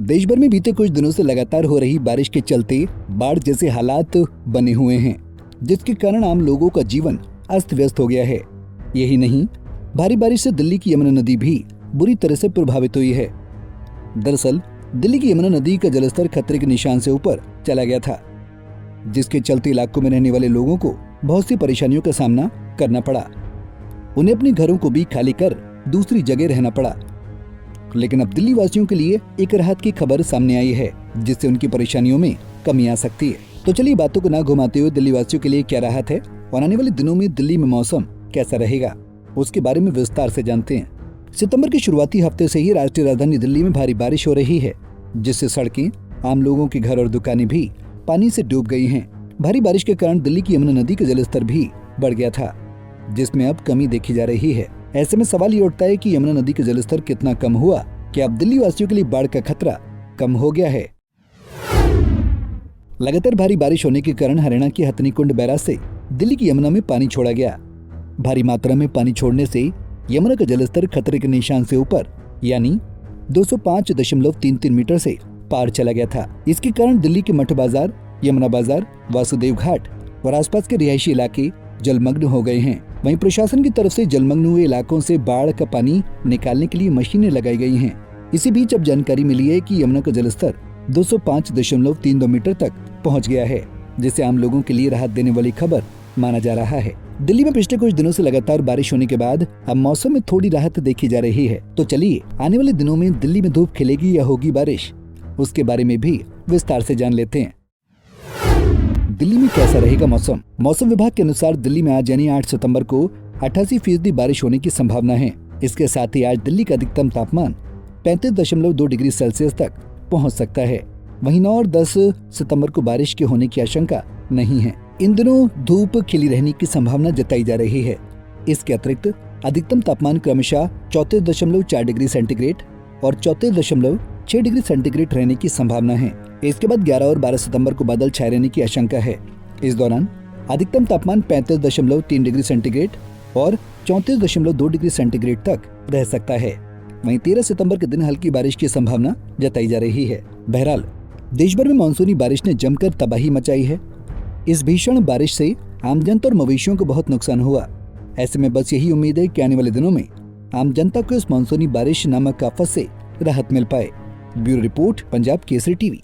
देश भर में बीते कुछ दिनों से लगातार हो रही बारिश के चलते बाढ़ जैसे हालात बने हुए हैं, जिसके कारण आम लोगों का जीवन अस्त व्यस्त हो गया है। यही नहीं, भारी बारिश से दिल्ली की यमुना नदी भी बुरी तरह से प्रभावित हुई है। दरअसल दिल्ली की यमुना नदी का जलस्तर खतरे के निशान से ऊपर चला गया था, जिसके चलते इलाकों में रहने वाले लोगों को बहुत सी परेशानियों का सामना करना पड़ा। उन्हें अपने घरों को भी खाली कर दूसरी जगह रहना पड़ा। लेकिन अब दिल्ली वासियों के लिए एक राहत की खबर सामने आई है, जिससे उनकी परेशानियों में कमी आ सकती है। तो चलिए बातों को ना घुमाते हुए दिल्ली वासियों के लिए क्या राहत है और आने वाले दिनों में दिल्ली में मौसम कैसा रहेगा, उसके बारे में विस्तार से जानते हैं। सितंबर के शुरुआती हफ्ते से ही राष्ट्रीय राजधानी दिल्ली में भारी बारिश हो रही है, जिससे सड़कें, आम लोगों के घर और दुकानें भी पानी से डूब गई हैं। भारी बारिश के कारण दिल्ली की यमुना नदी का जलस्तर भी बढ़ गया था, जिसमें अब कमी देखी जा रही है। ऐसे में सवाल ये उठता है कि यमुना नदी का जलस्तर कितना कम हुआ कि अब दिल्ली वासियों के लिए बाढ़ का खतरा कम हो गया है। लगातार भारी बारिश होने के कारण हरियाणा के हथनीकुंड बैराज से दिल्ली की यमुना में पानी छोड़ा गया। भारी मात्रा में पानी छोड़ने से यमुना का जलस्तर खतरे के निशान से ऊपर यानी 205.33 मीटर से पार चला गया था। इसके कारण दिल्ली के मठ बाजार, यमुना बाजार, वासुदेव घाट और आसपास के रिहायशी इलाके जलमग्न हो गए हैं। वहीं प्रशासन की तरफ से जलमग्न हुए इलाकों से बाढ़ का पानी निकालने के लिए मशीनें लगाई गई हैं। इसी बीच अब जानकारी मिली है कि यमुना का जलस्तर 205.32 मीटर तक पहुंच गया है, जिससे आम लोगों के लिए राहत देने वाली खबर माना जा रहा है। दिल्ली में पिछले कुछ दिनों से लगातार बारिश होने के बाद अब मौसम में थोड़ी राहत देखी जा रही है। तो चलिए आने वाले दिनों में दिल्ली में धूप खिलेगी या होगी बारिश, उसके बारे में भी विस्तार से जान लेते हैं। दिल्ली में कैसा रहेगा मौसम? मौसम विभाग के अनुसार दिल्ली में आज यानी 8 सितंबर को 88% बारिश होने की संभावना है। इसके साथ ही आज दिल्ली का अधिकतम तापमान 35.2 डिग्री सेल्सियस तक पहुंच सकता है। वहीं 9 और 10 सितंबर को बारिश के होने की आशंका नहीं है। इन दिनों धूप खिली रहने की संभावना जताई जा रही है। इसके अतिरिक्त अधिकतम तापमान क्रमशः 34.4 डिग्री सेंटीग्रेड और 34.6 डिग्री सेंटीग्रेड रहने की संभावना है। इसके बाद 11 और 12 सितंबर को बादल छाए रहने की आशंका है। इस दौरान अधिकतम तापमान 35.3 डिग्री सेंटीग्रेड और 34.2 डिग्री सेंटीग्रेड तक रह सकता है। वहीं 13 सितंबर के दिन हल्की बारिश की संभावना जताई जा रही है। बहरहाल देश भर में मानसूनी बारिश ने जमकर तबाही मचाई है। इस भीषण बारिश से आम जनता और मवेशियों को बहुत नुकसान हुआ। ऐसे में बस यही उम्मीद है कि आने वाले दिनों में आम जनता को इस मानसूनी बारिश नामक आफत से राहत मिल पाए। Bureau report, Punjab Kesari TV.